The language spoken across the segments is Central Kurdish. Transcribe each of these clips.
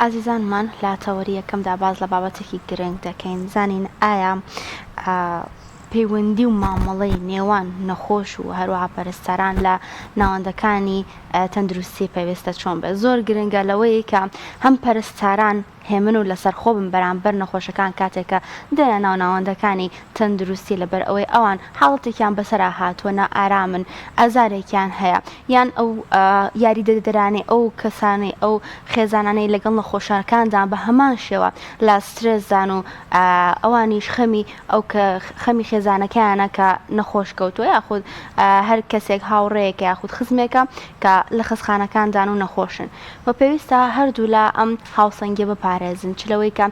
ئازیزانمان لا تەوەریەکەمدا باز لە بابەتێکی گرنگ دەکەین زانین ئایا پەیوەندی و مامەڵەی نێوان نەخۆش و هەروەها پەرستەران لە ناوەندەکانی تەندروستی پێویستە چۆن بێت. زۆر گرنگە لەوەی کە هەم پەرستاران هێمن و لەسەرخۆ بن بەرامبەر نەخۆشەکان کاتێکە دەیە ناوناوەندەکانی تەندروستی لەبەر ئەوەی ئەوان حاڵەتێکیان بەسەرا هاتووە نائارامن ئازارێکیان هەیە یان ئەو یاریدەدەرانەی ئەو کەسانەی ئەو خێزانانەی لەگەڵ نەخۆشەکاندان بە هەمان شێوە لا سترێسدان و ئەوانیش خەمی ئەو کە خەمی خێزانەکەیانە کە نەخۆش کەوتووە یاخود هەر کەسێک هاوڕێیەکە یاخود خزمێکە کە لە خستخانەکاندان و نەخۆشن بە پێویستە هەردوو لە ئەم هاوسەنگێ بپارێزن چلەوەی کە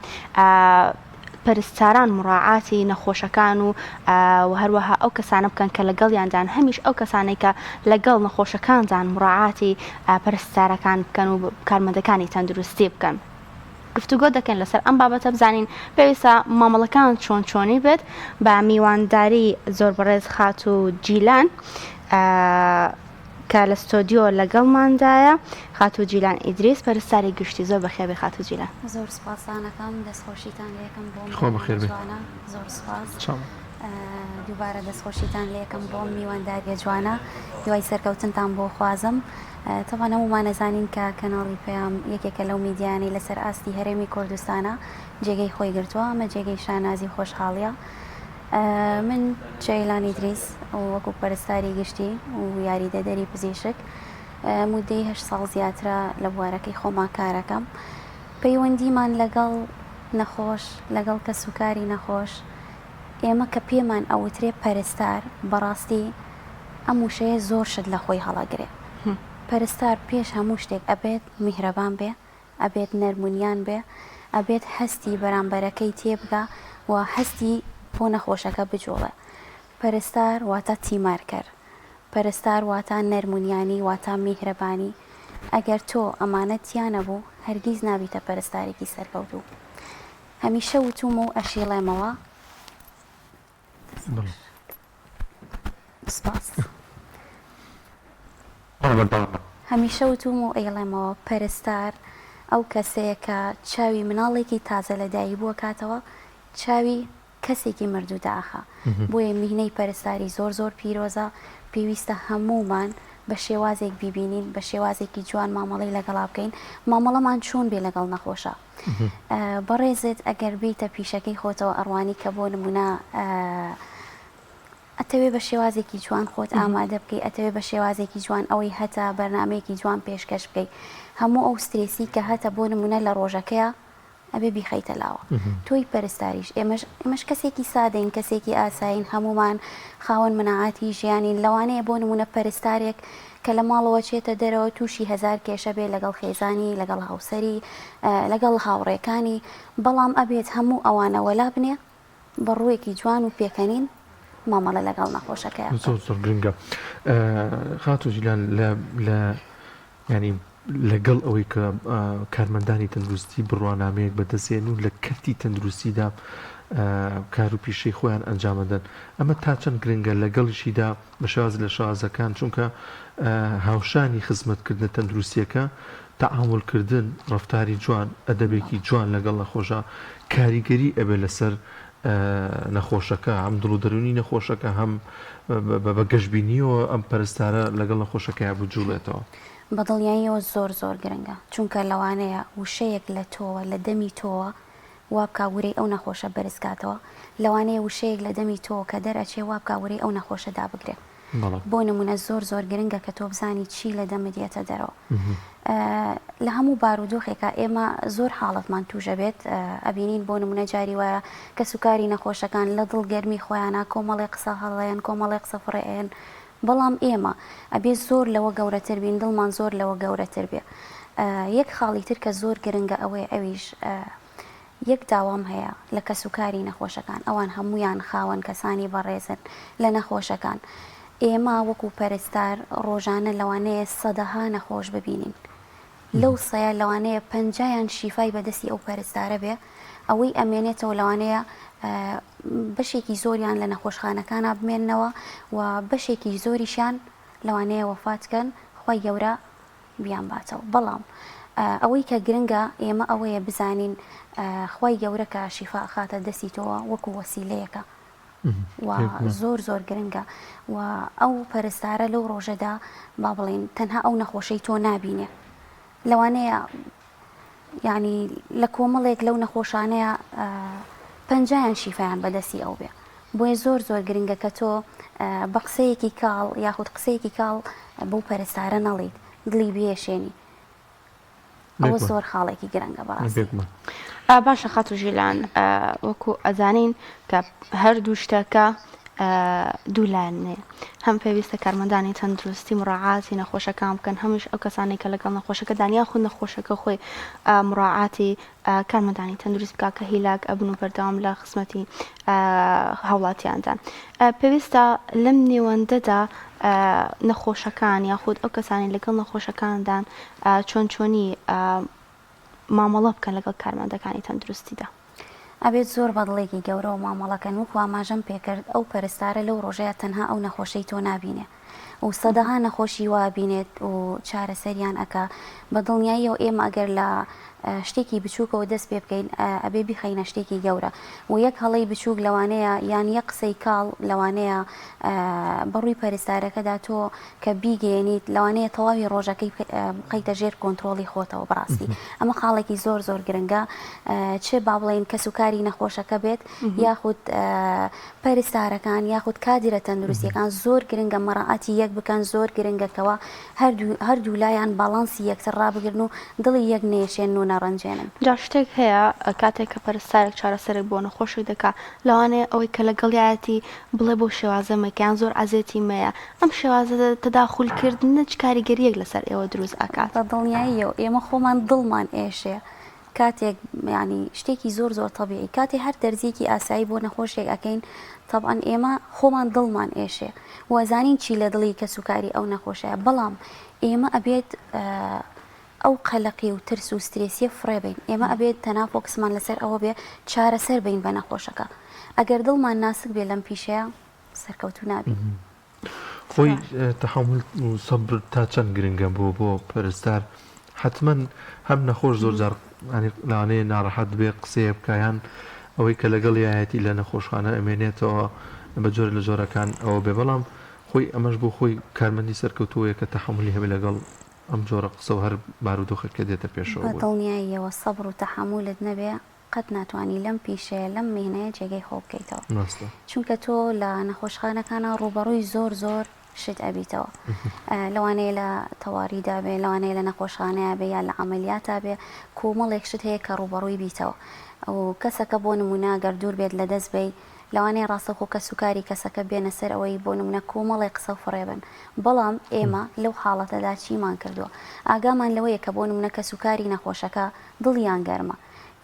پەرستاران مڕاعاتی نەخۆشەکان و هەروەها ئەو کەسانە بکەن کە لەگەڵیاندان هەمیش ئەو کەسانەی کە لەگەڵ نەخۆشەکاندان مڕاعاتی پەرستارەکان بکەن و کارمەندەکانی تەندروستی بکەن. گفتوگۆ دەکەن لەسەر ئەم بابەتە بزانین پێویستە مامەڵەکان چۆن چۆنی بێت بە میوانداری زۆر بەڕێز خات و جیلان کە لە ستۆدیۆ لەگەڵماندایە خاتو جیلان ئیدریس پەرستاری گشتی زۆر بەخێبی خاتو جیلان. زۆر سپاسانەکەم دەستخۆشیتان لێکم بۆ زۆر سپاس دووبارە دەستخۆشیتان لێکم بۆ میوانداریە جوانە دوای سەرکەوتنتان بۆ خوازم. تەوانە هەمومان نەزانین کە کەناڵی پێیام یەکێکە لەو میدیانی لەسەر ئاستی هەرێمی کوردستانە جێگەی خۆی گرتووە ئەمە جێگەی شانازی خۆشحاڵیە. من جیلان ئیدریس وەکو پەرستاری گشتی و یاریدەدەری پزیشک مودەی 8 ساڵ زیاترە لە بوارەکەی خۆما کارەکەم. پەیوەندیمان لەگەڵ نەخۆش لەگەڵ کەسوکاری نەخۆش ئێمە کە پێمان ئەوترێ پەرستار بەڕاستی ئەم وشەیە زۆر شت لە خۆی هەڵەگرێ. پەرستار پێش هەموو شتێک ئەبێت میهرەبان بێ ئەبێت نەرمونیان بێ ئەبێت هەستی بەرامبەرەکەی تێبگا و هەستی بۆ نەخۆشەکە بجۆڵێ. پەرستار واتە تیمارکەر پەرستار واتە نەرمونیانی واتە میهرەبانی. ئەگەر تۆ ئەمانەتیانە بوو هەرگیز نابیتە پەرستارێکی سەرکەوتوو. هەمیشە وتومە و ئەشیڵێمەوە سپاس هەمیشە وتوم و ئەیڵێمەوە پەرستار ئەو کەسەیە کە چاوی مناڵێکی تازە لەدایی بووە کاتەوە چاوی کەسێکی مردوو داخە. بۆیە میهنەی پەرستاری زۆر زۆر پیرۆزە پێویستە هەمومان بە شێوازێک بیبینین بە شێوازێکی جوان مامەڵەی لەگەڵا بکەین. مامەڵەمان چۆن بێ لەگەڵ نەخۆشە بەڕێزت ئەگەر بیتە پیشەکەی خۆتەوە ئەڕوانی کە بۆ نمونە ئەتەوێ بە شێوازێکی جوان خۆت ئامادە بکەی ئەتەوێ بە شێوازێکی جوان ئەوەی هەتا بەرنمەیەکی جوان پێشکەش بکەی هەموو ئەو سترێسی کە هەتە بۆ نمونە لە ڕۆژەکەیە ئەبێ بیخەیتە لاوە. تۆی پەرستاریش ئێمەش کەسێکی سادەین کەسێکی ئاساین هەمومان خاوەن مناعاتی ژیانین لەوانەیە بۆ نمونە پەرستارێک کە لە ماڵەوە چێتە دەرەوە تووشی هەزار کێشە بێ لەگەڵ خێزانی لەگەڵ هاوسەری لەگەڵ هاوڕێکانی بەڵام ئەبێت هەموو ئەوانە وەلا بنێ بە ڕوویەکی جوان و پێکەنین مامەڵە لەگەڵ نەخۆشەکە. زۆر گرنگە خاتو جیلان لە ینی لەگەڵ ئەوەی کە کارمەندانی تەندروستی بڕوانامەیەک بەدەستێن و لە کەرتی تەندروستیدا کار و پیشەی خۆیان ئەنجامەدەن ئەمە تا چەند گرنگە لەگەڵشیدا بەشاز لە شازەکان چونکە هاوشانی خزمەتکردن تەندروستیەکە تەعاملکردن ڕەفتاری جوان ئەدەبێکی جوان لەگەڵ نەخۆشە کاریگەری ئەبێ لەسەر نەخۆشەکە هەم دڵ و دەرونی نەخۆشەکە هەم بە گەشتبینیەوە ئەم پەرستارە لەگەڵ نەخۆشەکە بجوڵێتەوە. بەدڵیاییەوە زۆر زۆر گرنگە چونکە لەوانەیە وشەیەک لە تۆوە لە دەمی تۆوە وابکاورەی ئەو نەخۆشە بەرزکاتەوە لەوانەیە وشەیەک لە دەمی تۆ کە دەرەچێ وابکاورەی ئەو نەخۆشە دابگرێت. بۆ نمونە زۆر زۆر گرنگە کە تۆ بزانی چی لە دەمت دێتە دەرەوە. لە هەموو بارودۆخێکە ئێمە زۆر حاڵەتمان تووشە بێت ئەبینین بۆ نمونە جاری وایە کە سوکاری نەخۆشەکان لە دڵگەرمی خۆیانە کۆمەڵی قسە هەڵەیەن کۆمەڵی قسە فڕێن بەڵام ئێمە ئەبێ زۆر لەوە گەورەتر بین دڵمان زۆر لەوە گەورەتر بێ. یەک خاڵی تر کە زۆر گرنگە ئەوەی ئەویش یەک داوام هەیە لە کەسوکاری نەخۆشەکان ئەوان هەمویان خاوەن کەسانی بەڕێزن لە نەخۆشەکان ئێمە وەکو پەرستار ڕۆژانە لەوانەیە سەدەها نەخۆش ببینین لەو سەیە لەوانەیە 50یان شیفای بەدەستی ئەو پەرستارە بێ ئەوەی ئەمێنێتەوە لەوانەیە بەشێکی زۆریان لە نەخۆشخانەکانە بمێننەوە و بەشێکی زۆریشیان لەوانەیە وەفاتکەن خۆی گەورە بیان باتەوە. بەڵام ئەوەی کە گرنگە ئێمە ئەوەیە بزانین خوای گەورە کە شیفا خاتە دەستیتەوە وەکو وەسیلەیەکە و زۆر زۆر گرنگە و ئەو پەرستارە لەو ڕۆژەدا با بڵێن تەنها ئەو نەخۆشەی تۆ نابینێ لەوانەیە یعنی لە کۆمەڵێک لەو نەخۆشانەیە 50 شیفایان بەدەستی ئەو بێ بۆیە زۆر زۆر گرنگە کە تۆ بە قسەیەکی کاڵ یاخود قسەیەکی کاڵ بەو پەرستارە نەڵیت دڵی بێشێنی ئەوە زۆر خاڵێکی گرنگە بەڕاستی. باشە خاتو ژیلان وەکو ئەزانین کە هەردوو شتەکە دوولانێ هەم پێویستە کارمەندانی تەندروستی مڕاعاتی نەخۆشەکان بکەن هەمیش ئەو کەسانی کە لەگەڵ نەخۆشەکە دانیا خود نەخۆشەکە خۆی مڕاعاتی کارمەندانی تەندروست بکە کە هیلاک ئەبن و بەردەوام لە خزمەتی هاوڵاتیاندان. پێویستە لەم نێوەندەدا نەخۆشەکان یاخود ئەو کەسانی لەگەڵ نەخۆشەکاندان چۆن چۆنی مامەڵە بکەن لەگەڵ کارمەندەکانی تەندروستیدا. ئەبێت زۆر بەدڵێکی گەورە و مامەڵەکەن وەکو ئاماژەم پێکرد ئەو پەرستارە لەو ڕۆژەیە تەنها ئەو نەخۆشەی تۆ نابینێ و سەدەها نەخۆشی وابینێت و چارەسەریان ئەکا بە دڵنیاییەوە ئێمە ئەگەر لە شتێکی بچووکەوە دەست پێ بکەین ئەبێ بیخەینە شتێکی گەورە و یەک هەڵەی بچووک لەوانەیە یان یەک قسەی کاڵ لەوانەیە بەڕووی پەرستارەکەدا تۆ کە بیگەێنیت لەوانەیە تەواوی ڕۆژەکەی بقەیتە ژێر کۆنتترۆلی خۆتەوە بڕاستی ئەمە خاڵێکی زۆر زۆر گرنگە چێ با بڵێن کە سوکاری نەخۆشەکە بێت یاخود پەرستارەکان یاخود کادرە تەندروستیەکان زۆر گرنگە مەڕعاتی یەک بکەن زۆر گرنگەکەوە هەردوو لایەن باڵانسی یەکتر ڕابگرن و دڵی یەک نێشێن و نەڕەنجێنن. جا شتێک هەیە کاتێک کە پەرستارێک چارەسەرێک بۆ نەخۆشی دەکات لەوانەیە ئەوەی کە لەگەڵیەتی بڵێ بۆ شێوازە مەکیان زۆر عزێتی مەیە ئەم شێوازە تەداخولکردن چ کاریگەریەک لەسەر ئێوە دروست ئاکات. بە دڵنیاییەوە ئێمە خۆمان دڵمان ئێشێ کاتێک ینی شتێکی زۆر زۆر تەبیعی کاتێ هەر دەرزیەکی ئاسایی بۆ نەخۆشێک ئەەکەین طبعاً ئێمە خۆمان دڵمان ئێشێ وەزانین چی لە دڵی کە سوکاری ئەو نەخۆشەیە بەڵام ئێمە ئەبێت ئەو قەلەقی و ترس و سترێسیە فڕێبین ئێمە ئەبێت تەنافۆکسمان لەسەر ئەوە بێ چارەسەر بین بە نەخۆشەکە ئەگەر دڵمان ناسک بێ لەم پیشەیە سەرکەوتو نابین. خۆی تەحمل و سەبر تا چەند گرنگە بۆ پەرستار حتمما هەم نەخۆش زۆر جار لەوانەیە ناڕەحەت بێ قسەیە بکایان ئەوەی کە لەگەڵ یایەتی لە نەخۆشخانە ئەمێنێتەوە بە جۆر لە جۆرەکان ئەوە بێ بەڵام خۆی ئەمەش بۆ خۆی کارمەندی سەرکەوتووەیە کە تەحملی هەبێ لەگەڵ ئەم جۆرە قسە و هەر بارودۆخەکە دێتە پێشەوە. بە دڵنیاییەوە سەبر و تەحملت نەبێ قەت ناتوانانی لەم پیشەیە لەم مێنەیە جێگەی خۆ بکەیتەوە چونکە تۆ لە نەخۆشخانەکانە ڕوبەڕووی زۆر زۆر شت ئەبیتەوە لەوانەیە لە تەواریدا بێ لەوانەیە لە نەخۆشخانەیە بێ یا لە عملیاتە بێ کۆمەڵێک شت هەیە کە ڕوبەڕووی بیتەوە ئەو کەسەکە بۆ نمونە گەردوور بێت لە دەست بێ لەوانەیە ڕاستەخۆ کە سوکاری کەسەکە بێنە سەر ئەوەی بۆ نمونە کۆمەڵێک قسە فڕێبن بەڵام ئێمە لەو حاڵەتەدا چیمان کردووە ئاگامان لەوەیە کە بۆ نمونە کە سوکاری نەخۆشەکە دڵیان گەرمە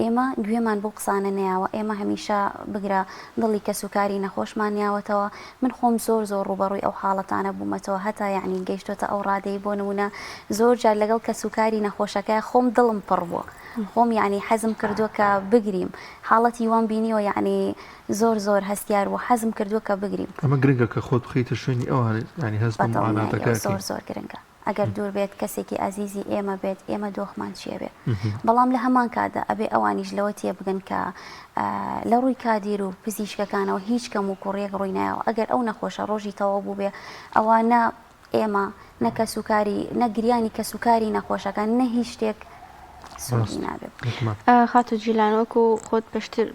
ئێمە گوێمان بۆ قسانە نەیاوە ئێمە هەمیشە بگرە دڵی کە سوکاری نەخۆشمان نیاوەتەوە من خۆم زۆر زۆر ڕوبەڕووی ئەو حاڵەتانە بوومەتەوە هەتا یعنی گەیشتۆتە ئەو ڕادەی بۆ نمونە زۆر جار لەگەڵ کە سوکاری نەخۆشەکە خۆم دڵم پڕ بووە خۆم یعنی حەزم کردووە کە بگریم حاڵەتی وان بینیەوە یعنی زۆر زۆر هەستیار و حەزم کردووە کە بگریم ئەمە گرنگە کە خۆت بخەیتە شوێنی ئەوان ینی هەست بە معاناتەکە زۆر زۆر گرنگە ئەگەر دوور بێت کەسێکی ئازیزی ئێمە بێت ئێمە دۆخمان چیە بێ بەڵام لە هەمان کاتدا ئەبێ ئەوانیش لەوە تێ بگەن کە لە ڕووی کادیر و پزیشکەکانەوە هیچ کەم و کوڕێک ڕووی نایەوە ئەگەر ئەو نەخۆشە ڕۆژی تەواو بوو بێ ئەوانە ئێمە نەکە سوکاری نەگریانی کە سوکاری نەخۆشەکان نە هیچ شتێک خاتو جیلانۆکو خۆت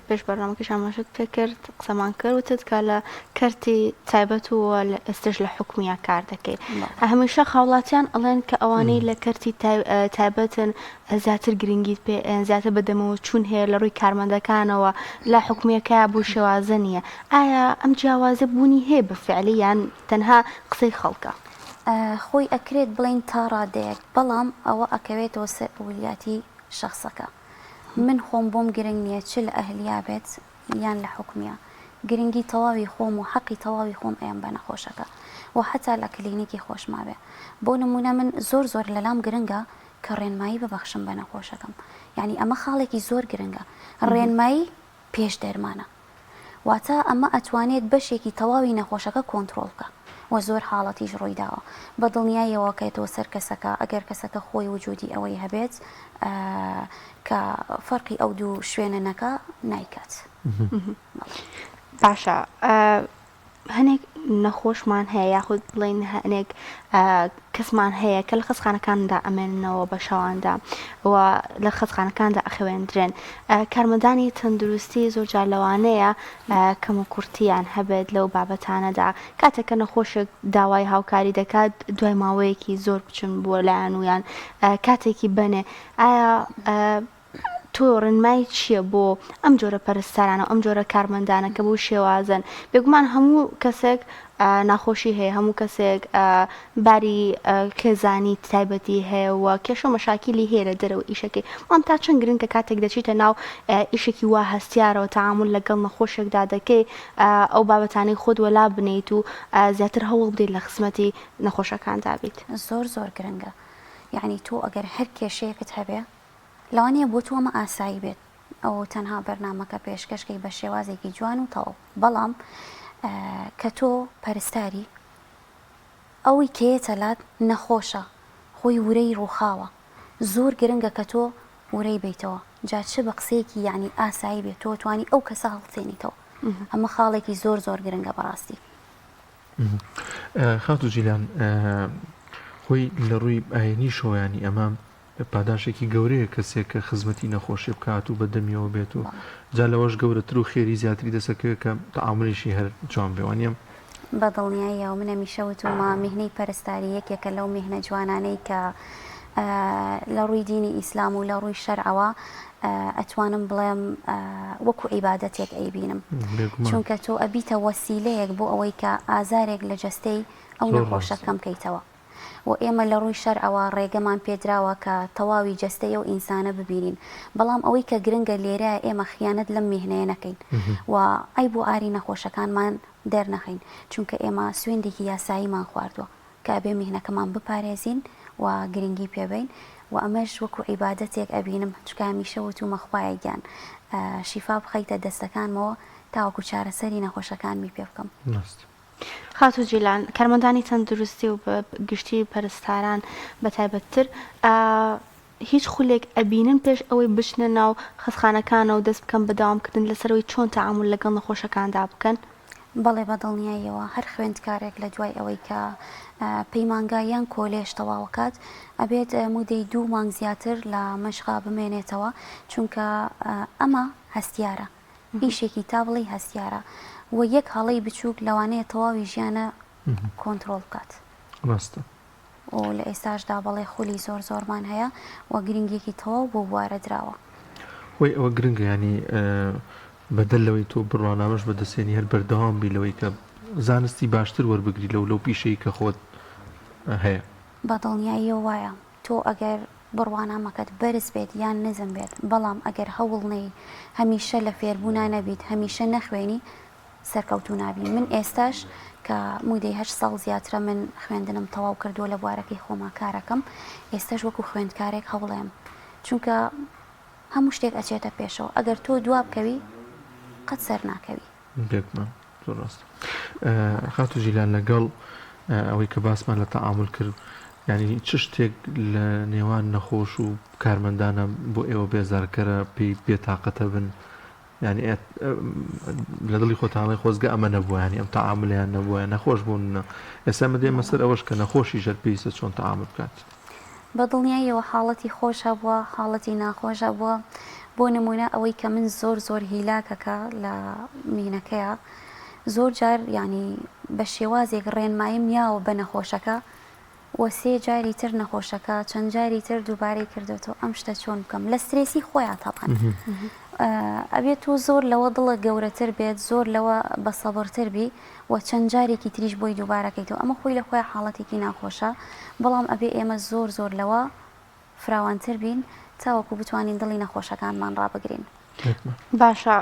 پێش بەڕامەکەش ئاماژەت پێ کرد قسەمان کرد وتت کە لە کەرتی تایبەت و ئێستش لە حکومیە کار دەکەیت هەمیشە خاوڵاتیان ئەڵێن کە ئەوانەی لە کەرتی تایبەتن زیاتر گرنگیت پێ زیاتر بەدەمەوە چوون هەیە لە ڕووی کارمەندەکانەوە لە حکومیەکە بوو شێوازە نییە ئایا ئەم جیاوازە بوونی هەیە بەفعلی یان تەنها قسەی خەڵکە خۆی ئەکرێت بڵین تا ڕادەیەک بەڵام ئەوە ئەکەوێتەوە سەر ئەولیاتی شخصەکە من خۆم بۆم گرنگ نییە چ لە ئەهلیا بێت یان لە حکومیە گرنگی تەواوی خۆم و حەقی تەواوی خۆم ئەیان بە نەخۆشەکە و حتا لە کلینیکی خۆشما بێ بۆ نمونە من زۆر زۆر لەلام گرنگە کە ڕێنمایی ببەخشم بە نەخۆشەکەم یعنی ئەمە خاڵێکی زۆر گرنگە ڕێنمایی پێش دەرمانە واتە ئەمە ئەتوانێت بەشێکی تەواوی نەخۆشەکە کۆنتترۆل بکە و زۆر حاڵەتیش ڕوویداوە بە دڵنیاییەوە کەیتەوە سەر کەسەکە ئەگەر کەسەکە خۆی وجودی ئەوەی هەبێت کە فەرقی ئەو دوو شوێنە نەکە نایکات. باشە هەنێک نەخۆشمان هەیە یاخود بڵێن هەنێک کەسمان هەیە کە لە خستخانەکاندا ئەمێننەوە بە شەواندا و لە خستخانەکاندا ئەخەوێندرێن کارمەندانی تەندروستی زۆرجار لەوانەیە کەم و کورتیان هەبێت لەو بابەتانەدا کاتێککە نەخۆشێک داوای هاوکاری دەکات دوای ماوەیەکی زۆر بچن بووە لایەن ویان کاتێکی بنێ ئایا تۆ ڕێنمای چییە بۆ ئەم جۆرە پەرستارانە ئەم جۆرە کارمەندانە کە بۆ شێوازن بێگومان هەموو کەسێک ناخۆشی هەیە هەموو کەسێک باری کێزانی تایبەتی هەیە و کێشە مەشاکیلی هەیە لە دەرەوە ئیشەکەی ئەم تا چەند گرنگکە کاتێک دەچیتە ناو ئیشێکی وا هەستیارەوە تەعامل لەگەڵ نەخۆشێکدا دەکەی ئەو بابەتانەی خۆت وەلا بنیت و زیاتر هەوڵ بدەیت لە خزمەتی نەخۆشەکاندا بیت. زۆر گرنگە یعنی تۆ ئەگەر هەر کێشەیەکت هەبێ لەوانەیە بۆ تۆمە ئاسایی بێت ئەو تەنها بەرنامەکە پێشکەشکەی بە شێوازێکی جوان و تەواو بەڵام کە تۆ پەرستاری ئەوەی کێتە لات نەخۆشە خۆی ورەی ڕووخاوە زۆر گرنگە کە تۆ ورەی بیتەوە جا چ بە قسەیەکی یعنی ئاسایی بێت تۆ توانی ئەو کەسە هەڵچێنیتەوە ئەمە خاڵێکی زۆر گرنگە بەڕاستی. خاتو جیلان خۆی لە ڕووی ئاینی شۆیانی ئەمە پاداشێکی گەورەیە کەسێک کە خزمەتی نەخۆشی بکات و بەدەمیەوە بێت و جا لەوەش گەورەتر و خێری زیاتری دەسەکەوێت کە تەعاملیشی هەر جوان بێوانیم بە دڵنیاییەوە منە میشەوتومە میهنەی پەرستاری یەکێکە لەو میهنە جوانانەی کە لە ڕووی دینی ئیسلام و لە ڕووی شەرعەوە ئەتوانم بڵێم وەکو عیبادەتێک ئەیبینم چونکە تۆ ئەبیتە وەسیلەیەک بۆ ئەوەی کە ئازارێک لە جەستەی ئەو نەخۆشە کەم بکەیتەوە و ئێمە لە ڕووی شەرعەوە ڕێگەمان پێدراوە کە تەواوی جەستەی ئەو ئینسانە ببینین بەڵام ئەوەی کە گرنگە لێرە ئێمە خیانەت لەم میهنەیە نەکەین و ئەی بۆ ئاری نەخۆشەکانمان دەرنەخین چونکە ئێمە سوێندێکی یاساییمان خواردووە کە بێ میهنەکەمان بپارێزین و گرنگی پێبین و ئەمەش وەکو عیبادەتێک ئەبینم چکە میشەوت و مەخوایە گیان شیفا بخەیتە دەستەکانمەوە تاوەکو چارەسەری نەخۆشەکانمی پێ بکەم. خاتو جیلان کارمەندانی تەندروستی و گشتی پەرستاران بە تایبەتتر هیچ خولێک ئەبینن پێش ئەوەی بچنە ناو خستخانەکانە و دەست بکەن بەداوامکردن لەسەرەوەی چۆن تەعامل لەگەڵ نەخۆشەکاندا بکەن؟ بەڵێ بە دڵنیاییەوە هەر خوێندکارێک لە دوای ئەوەی کە پەیمانگاییان کۆلێژ تەواوکات ئەبێت مودەی 2 مانگ زیاتر لە مەشقا بمێنێتەوە چونکە ئەمە هەستیارە ئیشێکی تا بڵێ هەستیارە و یەک هەڵەی بچووک لەوانەیە تەواوی ژیانە کۆنتترۆل بکات و لە ئێستاشدا بەڵێ خولی زۆرمان هەیە و گرنگێکی تەواو بۆ بوارە دراوە وی ئەوە گرنگە ینی بەدەلەوەی تۆ بڕوانامەش بەدەستێنی هەر بەردەوام بی لەوەی کە زانستی باشتر وەربگری لەو پیشەی کە خۆت هەیە بە دڵنیاییەوە وایە تۆ ئەگەر بڕوانامەکەت بەرز بێت یان نزم بێت بەڵام ئەگەر هەوڵ نەی هەمیشە لە فێربوونا نەبیت هەمیشە نەخوێنی سەرکەوتو نابی من ئێستاش کە مودەی 8 ساڵ زیاترە من خوێندنم تەواو کردووە لە بوارەکەی خۆما کارەکەم ئێستاش وەکو خوێندکارێک هەوڵێم چونکە هەموو شتێک ئەچێتە پێشەوە ئەگەر تۆ دواب بکەوی قەت سەر ناکەوی. ڕاست خاتو جیلان لەگەڵ ئەوەی کە باسمان لە تەعامل کرد ینی چ شتێک لە نێوان نەخۆش و کارمەندانە بۆ ئێوە بێزارکەرە پێی بێتاقەتە بن ینی لە دڵی خۆتانڵی خۆزگە ئەمە نەبووە ینی ئەم تەعاملیان نەبووە نەخۆش بوون ئێستا مە دێمە سەر ئەوەش کە نەخۆشی ژەر پێویستە چۆن تەعامل بکات. بە دڵنیاییەوە حاڵەتی خۆشە بووە حاڵەتی ناخۆشە بووە بۆ نمونە ئەوەی کە من زۆر هیلاکەکە لە مینەکەیە زۆر جار ینی بە شێوازێک ڕێنمایم یاوە بە نەخۆشەکە و 3 جاری تر نەخۆشەکە چەند جاری تر دووبارەی کردێتەوە ئەم شتە چۆن بکەم لە سترێسی خۆیان تاپەن ئەبێت و زۆر لەوە دڵە گەورەتر بێت زۆر لەوە بە سەبرتر بی و چەند جارێکی تریش بۆی دووبارەکەیتەوە ئەمە خۆی لە خۆی حاڵەتێکی ناخۆشە بەڵام ئەبێ ئێمە زۆر لەوە فراوانتر بین تاوەکو بتوانین دڵی نەخۆشەکانمان ڕابگرین. باشە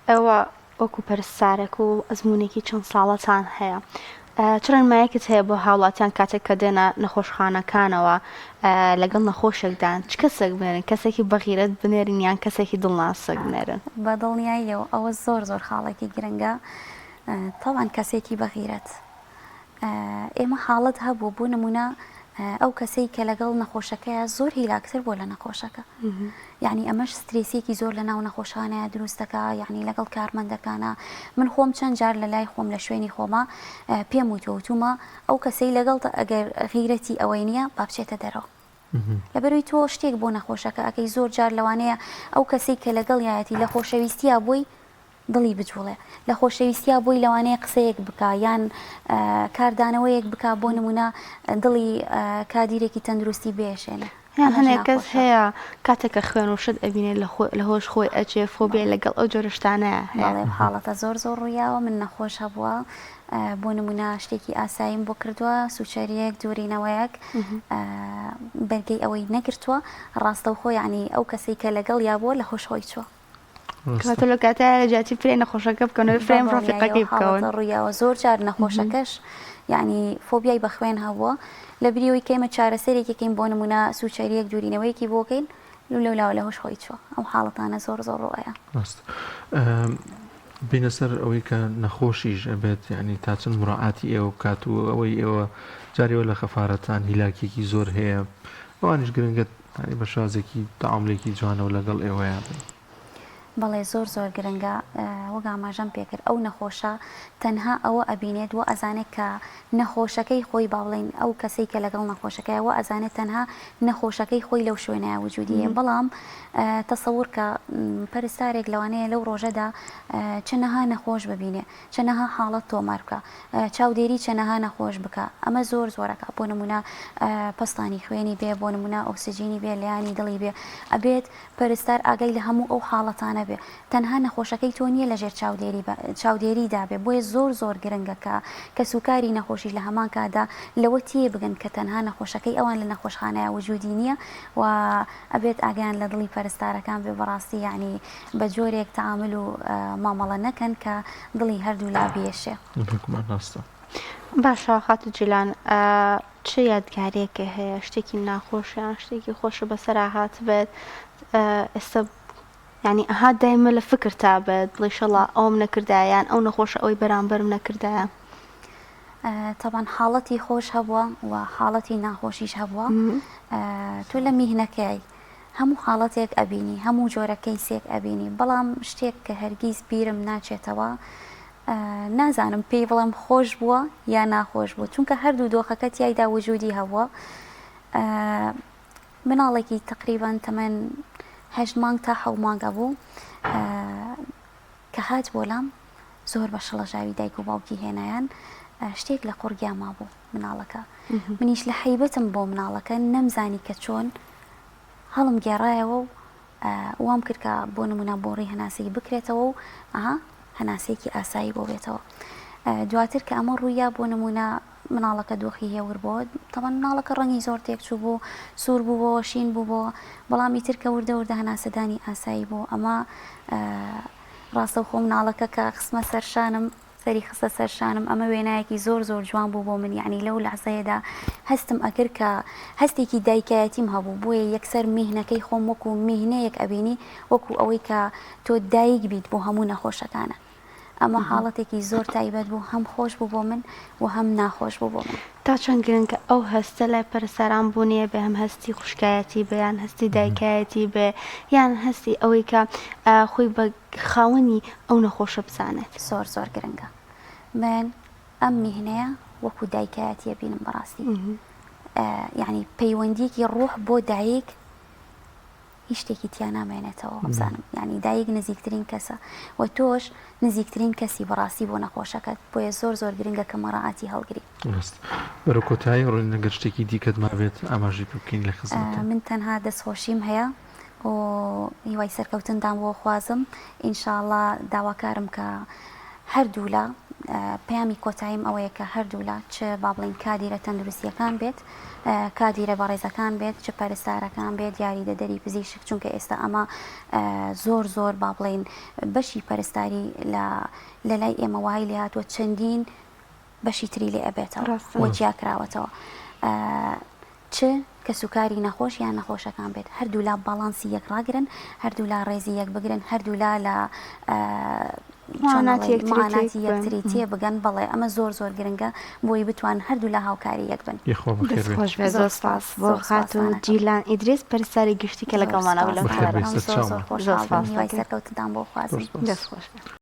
ئەوە وەکو پەرستارێک و ئەزمونێکی چەند ساڵەتان هەیە چڕێنمایەکت هەیە بۆ هاوڵاتیان کاتێک کە دێنە نەخۆشخانەکانەوە لەگەڵ نەخۆشێکدان چ کەسێک بنێرن کەسێکی بەغیرەت بنێرن یان کەسێکی دڵناسک بنێرن؟ بە دڵنیاییەوە ئەوە زۆر خاڵێکی گرنگە تاوان کەسێکی بەغیرەت ئێمە حاڵەت هەبوو بۆ نمونە ئەو کەسەی کە لەگەڵ نەخۆشەکەیە زۆر هیلاکتر بۆ لە نەخۆشەکە یعنی ئەمەش سترێسێکی زۆر لە ناو نەخۆشانەیە دروستەکە یعنی لەگەڵ کارمەندەکانە من خۆم چەند جار لە لای خۆم لە شوێنی خۆمە پێم وتوتومە ئەو کەسەی لەگەڵ ئەگەر غیرەتی ئەوەی نییە با بچێتە دەرەوە لەبەروی تۆ شتێک بۆ نەخۆشەکە ئەەکەی زۆر جار لەوانەیە ئەو کەسەی کە لەگەڵ یایەتی لە خۆشەویستیە بووی دڵی بجوڵێ لە خۆشەویستیا بۆی لەوانەیە قسەیەک بکە یان کاردانەوەیەک بکە بۆ نمونە دڵی کادیرێکی تەندروستی بێشێنە یان هەنێک کەس هەیە کاتێکە خوێن و شت ئەبینێت لە هۆش خۆی ئەچێ فۆبیای لەگەڵ ئەو جۆرەشتانەیە هەیە حاڵەتە زۆر ڕوویاوە من نەخۆش هەبووە بۆ نمونە شتێکی ئاساییم بۆ کردووە سوچەریەک دوورینەوەیەک بەرگەی ئەوەی نەگرتووە ڕاستەوخۆ یعنی ئەو کەسەی کە لەگەڵ یا بۆ لە خۆشخۆی چوە کاتە لە کاتای لە جاتی فرێ نەخۆشەکە بکەنەوە فرێم ڕۆفیقەکەی بکەون ڕوویاوە زۆر جار نەخۆشەکەش یعنی فۆبیای بە خوێن هەبووە لە بریەوەی کەمە چارەسەرێکەکەین بۆ نمونە سوچەریەک دوورینەوەیەکی بۆکەین لەولاوە لە هۆش خۆی چوە ئەو حاڵەتانە زۆر ڕۆیە بینە سەر ئەوەی کە نەخۆشیش ئەبێت ینی تا چەند مڕعاتی ئێوە بکات و ئەوەی ئێوە جارێەوە لە خەفارەتان هیلاکێکی زۆر هەیە ئەوانش گرنگت بە شازێکی تەعاملێکی جوانەوە لەگەڵ ئێوەیە بن بەڵێ زۆر گرنگە وەک ئاماژەم پێکرد ئەو نەخۆشە تەنها ئەوە ئەبینێت و ئەزانێت کە نەخۆشەکەی خۆی باڵێن ئەو کەسەی کە لەگەڵ نەخۆشەکەیەوە ئەزانێت تەنها نەخۆشەکەی خۆی لەو شوێنەیە وجودیە بەڵام تەسەور کە پەرستارێک لەوانەیە لەو ڕۆژەدا چەنەها نەخۆش ببینێ چەنەها حاڵەت تۆمار بکە چاودێری چەنەها نەخۆش بکە ئەمە زۆرەکە بۆ نمونە پستانی خوێنی بێ بۆ نمونە ئۆکسجینی بێ لایانی دڵی بێ ئەبێت پەرستار ئاگای لە هەموو ئەو حاڵەتانە بێ تەنها نەخۆشەکەی تۆ نییە لەژێر چاودێریدا بێ بۆیە زۆر گرنگەکە کە سوکاری نەخۆشی لە هەمان کادا لەوە تێ بگەن کە تەنها نەخۆشەکەی ئەوان لە نەخۆشخانەیە وجودی نییە و ئەبێت ئاگیان لە دڵی پەرستارەکان بێ بەڕاستی یعنی بە جۆرێک تەعامل و مامەڵە نەکەن کە دڵی هەردوو لا بێشێ باشە خاتو جیلان چه یادگارێکە هەیە شتێکی ناخۆشیان شتێکی خۆشە بەسەرا هات بێت ئێستا ینی ئەها دایمە لە فکر تا بێت بڵێ شەڵا ئەوم نەکردایان ئەو نەخۆشە ئەوەی بەرامبەرم نەکردایە طبعا حاڵەتی خۆش هەبووە و حاڵەتی ناخۆشیش هەبووە تۆ لە میهنەکەی هەموو حاڵەتێک ئەبینی هەموو جۆرە کەیسێک ئەبینی بەڵام شتێک کە هەرگیز بیرم ناچێتەوە نازانم پێی بڵام خۆش بووە یا ناخۆش بوو چونکە هەردوو دۆخەکە تایدا وجودی هەبووە مناڵێکی تقریبان تەمەن 8 مانگ تا 7 مانگە بوو کە هات بۆلام زۆر بە شڵەژاوی دایک و باوکی هێنایان شتێک لە قورگیا ما بوو مناڵەکە منیش لە حەیبەتم بۆ مناڵەکە نەمزانی کە چۆن هەڵم گێڕایەوە و وام کرد کە بۆ نمونە بۆڕی هەناسەی بکرێتەوە و هەناسەیەکی ئاسایی بۆ بێتەوە دواتر کە ئەمە ڕوویە بۆ نمونە مناڵەکە دۆخی هێور بۆ تەمان مناڵەکە ڕەنگی زۆر تێکچوو بوو سوور بوو بۆ شین بوو بۆ بەڵامی تر کە وردە هەناسەدانی ئاسایی بوو ئەمە ڕاستەوخۆ مناڵەکە کە خسمە سەرشانم سەری خستە سەرشانم ئەمە وێنایەکی زۆر جوان بوو بۆ من یعنی لەو لەحزەیەدا هەستم ئەکرد کە هەستێکی دایکایەتیم هەبوو بۆیە یەکسەر میهنەکەی خۆم وەکو میهنەیەک ئەبینی وەکو ئەوەی کە تۆ دایک بیت بۆ هەموو نەخۆشەکانە ئەمە حاڵەتێکی زۆر تایبەت بوو هەم خۆش بوو بۆ من و هەم ناخۆش بوو بۆ من تا چەند گرنگکە ئەو هەستە لای پەرسەران بوونیە بە هەم هەستی خوشکایەتی بە یان هەستی دایکایەتی بێ یان هەستی ئەوەی کە خۆی بە خاوەنی ئەو نەخۆشە بزانێت زۆر گرنگە من ئەم میهنەیە وەکو دایکایەتیە بینم بەڕاستی یعنی پەیوەندیەکی ڕوح بۆ دایک هیچ شتێکی تیا نامێنێتەوە بزانم یعنی دایک نزیکترین کەسە و تۆش نزیکترین کەسی بەڕاستی بۆ نەخۆشەکەت بۆیە زۆر گرنگە کە مەڕەعاتی هەڵگری بەرە کۆتایی ڕۆی نەگەر شتێکی دیکەت مابێت ئاماژەی پێ بکەین لە خزمەتت من تەنها دەستخۆشیم هەیە و هیوای سەرکەوتندان بۆ خوازم ئینشاءڵڵا داواکارم کە هەردوو لە پەیامی کۆتاییم ئەوەیە کە هەردوو لە چ با بڵین کادیرە تەندروستیەکان بێت کادیرە بەڕێزەکان بێت چ پەرستارەکان بێت یاریدەدەری پزیشک چونکە ئێستا ئەمە زۆر با بڵین بەشی پەرستاری لە لای ئێمە وای لێ هاتووە چەندین بەشی تری لێ ئەبێتەوە وە جیاکراوەتەوە چ کە سوکاری نەخۆش یان نەخۆشەکان بێت هەردوو لا باڵانسی یەک ڕاگرن هەردوو لا ڕێزی یەک بگرن هەردوو لا لە معاناتی یەکتری تێ بگەن بەڵێ ئەمە زۆر زۆر گرنگە بۆی بتوان هەردوو لە هاوکاری یەک بن. خۆش بێ زۆر سپاس بۆ خات و جیلان ئیدریس پەرستاری گشتی کە لەگەڵمانەوە لەم زۆر خۆشحاڵم هیوای سەرکەوتنتان بۆ خوازم. دەست خۆش بێ.